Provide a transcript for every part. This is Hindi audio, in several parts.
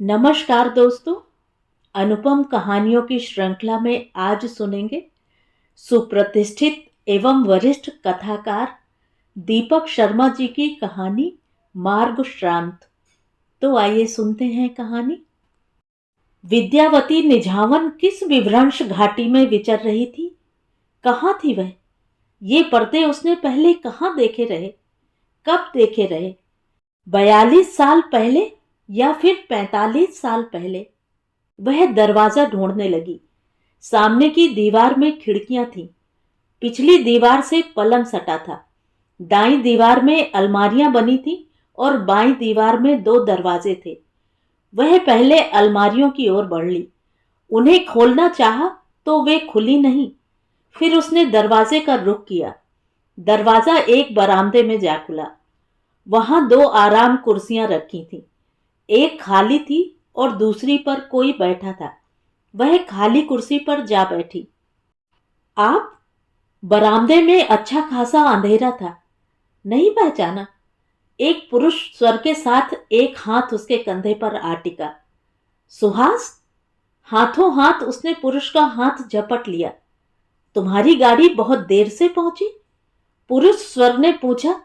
नमस्कार दोस्तों। अनुपम कहानियों की श्रृंखला में आज सुनेंगे सुप्रतिष्ठित एवं वरिष्ठ कथाकार दीपक शर्मा जी की कहानी मार्ग श्रांत। तो आइए सुनते हैं कहानी। विद्यावती निझावन किस विभ्रंश घाटी में विचर रही थी? कहाँ थी वह? ये पर्दे उसने पहले कहाँ देखे रहे? कब देखे रहे? 42 साल पहले या फिर 45 साल पहले? वह दरवाजा ढूंढने लगी। सामने की दीवार में खिड़कियां थीं। पिछली दीवार से पलंग सटा था। दाईं दीवार में अलमारियां बनी थीं और बाईं दीवार में 2 दरवाजे थे। वह पहले अलमारियों की ओर बढ़ ली। उन्हें खोलना चाहा तो वे खुली नहीं। फिर उसने दरवाजे का रुख किया। दरवाजा एक बरामदे में जा खुला। वहां 2 आराम कुर्सियां रखी थीं। एक खाली थी और दूसरी पर कोई बैठा था। वह खाली कुर्सी पर जा बैठी। आप? बरामदे में अच्छा खासा अंधेरा था। नहीं पहचाना? एक पुरुष स्वर के साथ एक हाथ उसके कंधे पर आ टिका। सुहास? हाथों हाथ उसने पुरुष का हाथ झपट लिया। तुम्हारी गाड़ी बहुत देर से पहुंची? पुरुष स्वर ने पूछा।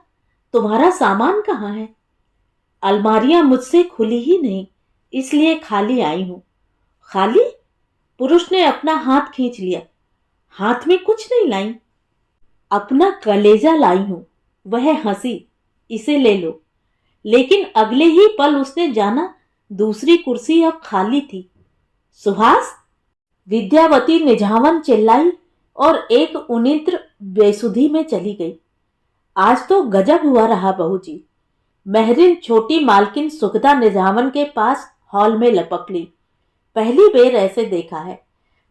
तुम्हारा सामान कहाँ है? अलमारियां मुझसे खुली ही नहीं, इसलिए खाली आई हूं। खाली? पुरुष ने अपना हाथ खींच लिया। हाथ में कुछ नहीं लाई? अपना कलेजा लाई हूं। वह हंसी। इसे ले लो। लेकिन अगले ही पल उसने जाना दूसरी कुर्सी अब खाली थी। सुहास? विद्यावती निझावन चिल्लाई और एक उन्नित्र बेसुधी में चली गई। आज तो गजब हुआ रहा बहू जी। महरिन छोटी मालकिन सुखदा निझावन के पास हॉल में लपक ली। पहली बेर ऐसे देखा है।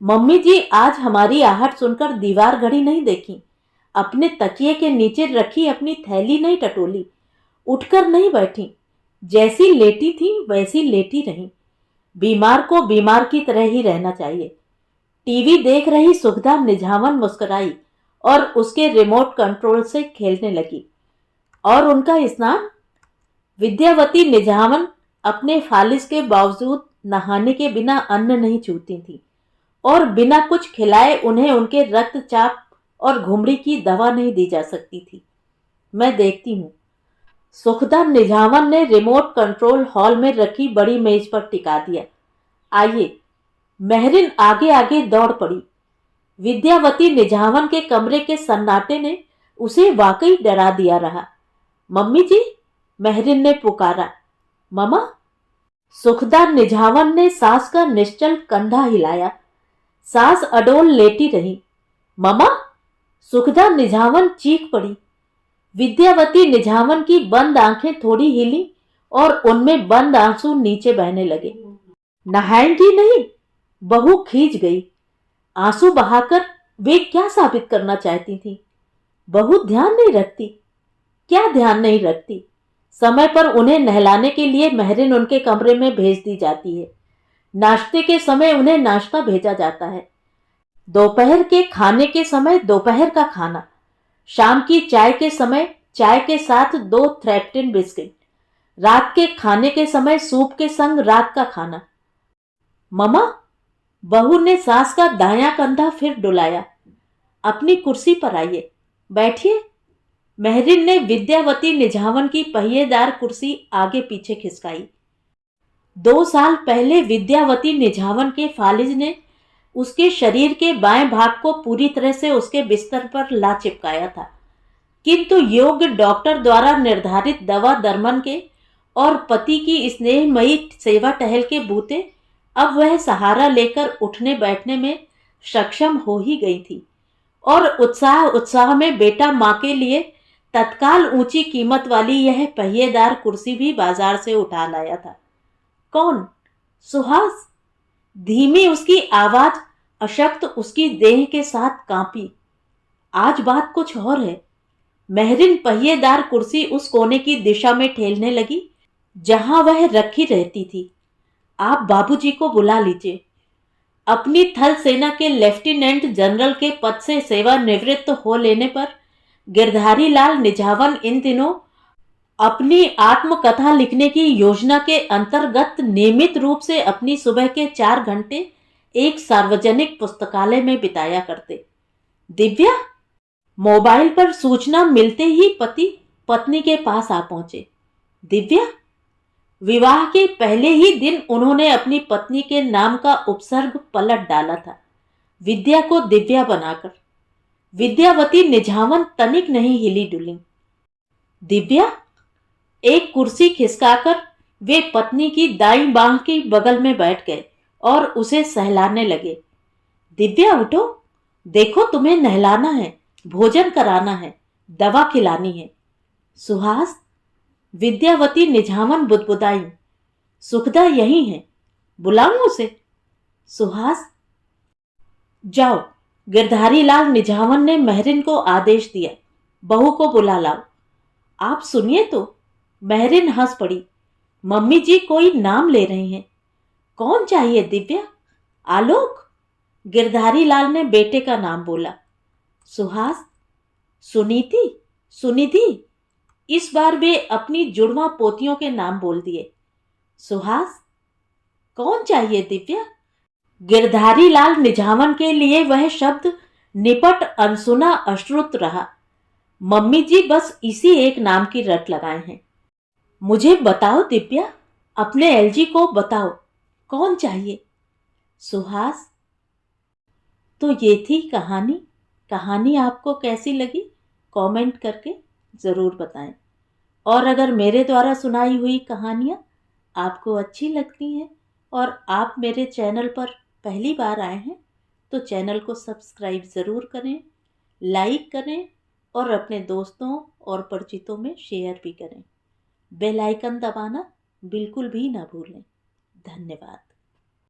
मम्मी जी आज हमारी आहट सुनकर दीवार घड़ी नहीं देखी। अपने तकिए के नीचे रखी अपनी थैली नहीं टटोली। उठकर नहीं बैठी। जैसी लेटी थी वैसी लेटी रही। बीमार को बीमार की तरह ही रहना चाहिए। टीवी देख रही सुखदा निझावन मुस्कुराई और उसके रिमोट कंट्रोल से खेलने लगी। और उनका स्नान? विद्यावती निझावन अपने फालिस के बावजूद नहाने के बिना अन्न नहीं छूती थी और बिना कुछ खिलाए उन्हें उनके रक्तचाप और घुमड़ी की दवा नहीं दी जा सकती थी। मैं देखती हूँ। सुखदा निझावन ने रिमोट कंट्रोल हॉल में रखी बड़ी मेज पर टिका दिया। आइए। महरिन आगे आगे दौड़ पड़ी। विद्यावती निझावन के कमरे के सन्नाटे ने उसे वाकई डरा दिया रहा। मम्मी जी? महरिन ने पुकारा। ममा? सुखदा निझावन ने सास का निश्चल कंधा हिलाया। सास अडोल लेटी रही। ममा? सुखदा निझावन चीख पड़ी। विद्यावती निझावन की बंद आंखें थोड़ी हिली और उनमें बंद आंसू नीचे बहने लगे। नहाएंगी नहीं? बहू खींच गई। आंसू बहाकर वे क्या साबित करना चाहती थी? बहू ध्यान नहीं रखती। क्या ध्यान नहीं रखती? समय पर उन्हें नहलाने के लिए महरिन उनके कमरे में भेज दी जाती है। नाश्ते के समय उन्हें नाश्ता भेजा जाता है। दोपहर के खाने के समय दोपहर का खाना। शाम की चाय के समय चाय के साथ 2 थ्रेप्टिन बिस्किट। रात के खाने के समय सूप के संग रात का खाना। ममा? बहू ने सास का दायां कंधा फिर डुलाया। अपनी कुर्सी पर आइए। बैठिए। महरिन ने विद्यावती निझावन की पहिएदार कुर्सी आगे पीछे खिसकाई। 2 साल पहले विद्यावती निझावन के फालिज ने उसके शरीर के बाएं भाग को पूरी तरह से उसके बिस्तर पर ला चिपकाया था, किंतु योग्य डॉक्टर द्वारा निर्धारित दवा दरमन के और पति की स्नेहमयी सेवा टहल के बूते अब वह सहारा लेकर उठने बैठने में सक्षम हो ही गई थी और उत्साह उत्साह में बेटा मां के लिए तत्काल ऊंची कीमत वाली यह पहिएदार कुर्सी भी बाजार से उठा लाया था। कौन? सुहास? धीमी उसकी आवाज अशक्त उसकी देह के साथ कांपी। आज बात कुछ और है। महरिन पहिएदार कुर्सी उस कोने की दिशा में ठेलने लगी जहां वह रखी रहती थी। आप बाबूजी को बुला लीजिए। अपनी थल सेना के लेफ्टिनेंट जनरल के पद से सेवानिवृत्त हो लेने पर गिरधारी लाल निझावन इन दिनों अपनी आत्मकथा लिखने की योजना के अंतर्गत नियमित रूप से अपनी सुबह के 4 घंटे एक सार्वजनिक पुस्तकालय में बिताया करते। दिव्या, मोबाइल पर सूचना मिलते ही पति पत्नी के पास आ पहुंचे। दिव्या, विवाह के पहले ही दिन उन्होंने अपनी पत्नी के नाम का उपसर्ग पलट डाला था, विद्या को दिव्या बनाकर। विद्यावती निझावन तनिक नहीं हिली डुली। दिव्या, एक कुर्सी खिसकाकर वे पत्नी की दाईं बांह के बगल में बैठ गए और उसे सहलाने लगे। दिव्या उठो, देखो तुम्हें नहलाना है, भोजन कराना है, दवा खिलानी है। सुहास, विद्यावती निझावन बुदबुदाई। सुखदा यही है, बुलाऊं उसे? सुहास, जाओ। गिरधारी लाल निझावन ने महरिन को आदेश दिया, बहू को बुला लाओ। आप सुनिए तो। महरिन हंस पड़ी। मम्मी जी कोई नाम ले रही हैं। कौन चाहिए दिव्या? आलोक? गिरधारी लाल ने बेटे का नाम बोला। सुहास, सुनीति, सुनिधि। इस बार वे अपनी जुड़वा पोतियों के नाम बोल दिए। सुहास, कौन चाहिए दिव्या? गिरधारी लाल निझावन के लिए वह शब्द निपट अनसुना अश्रुत रहा। मम्मी जी बस इसी एक नाम की रट लगाए हैं। मुझे बताओ दिव्या, अपने एलजी को बताओ, कौन चाहिए? सुहास, तो ये थी कहानी। कहानी आपको कैसी लगी कमेंट करके ज़रूर बताएं। और अगर मेरे द्वारा सुनाई हुई कहानियाँ आपको अच्छी लगती हैं और आप मेरे चैनल पर पहली बार आए हैं तो चैनल को सब्सक्राइब ज़रूर करें, लाइक करें और अपने दोस्तों और परिचितों में शेयर भी करें। बेल आइकन दबाना बिल्कुल भी ना भूलें। धन्यवाद।